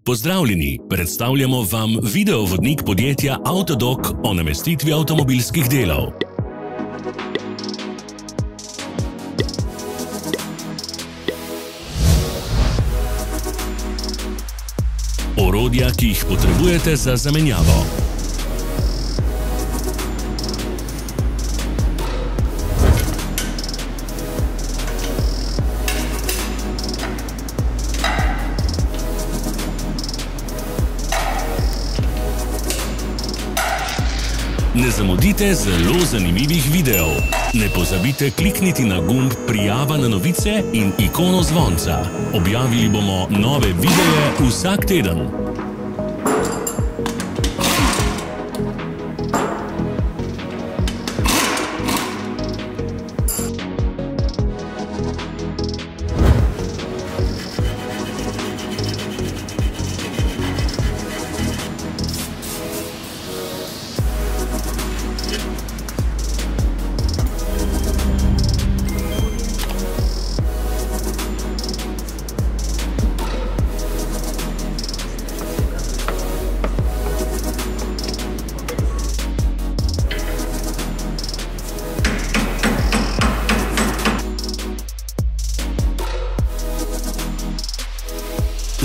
Pozdravljeni, predstavljamo vam videovodnik podjetja Autodoc o namestitvi avtomobilskih delov. Orodja, ki jih potrebujete za zamenjavo. Ne zamudite zelo zanimivih videov. Ne pozabite klikniti na gumb Prijava na novice in ikono zvonca. Objavili bomo nove videe vsak teden.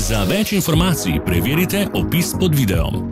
Za več informacij preverite opis pod videom.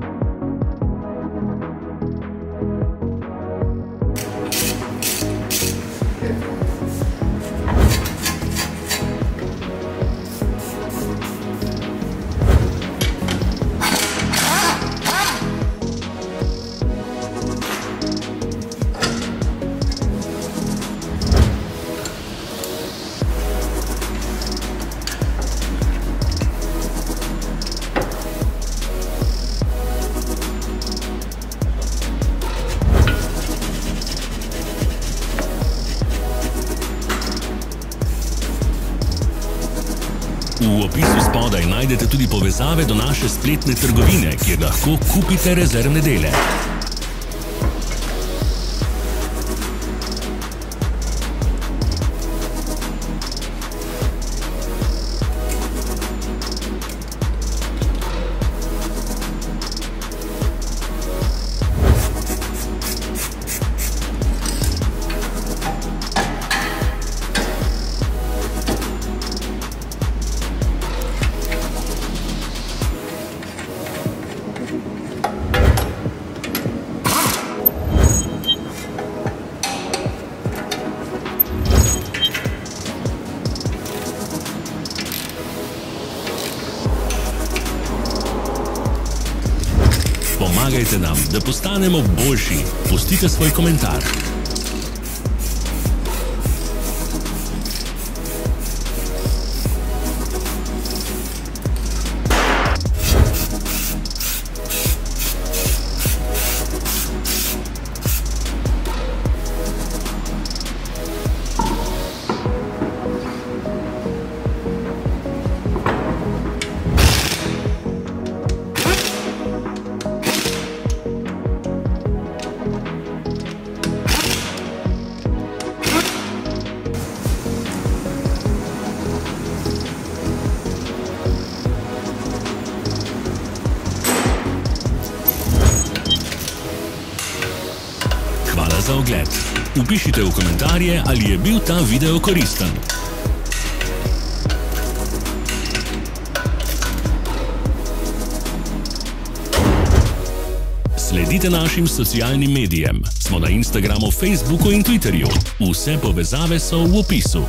V opisu spodaj najdete tudi povezave do naše spletne trgovine, kjer lahko kupite rezervne dele. Pomagajte nam, da postanemo boljši. Pustite svoj komentar. Za ogled. Vpišite v komentarje, ali je bil ta video koristen. Sledite našim socialnim medijem. Smo na Instagramu, Facebooku in Twitterju. Vse povezave so v opisu.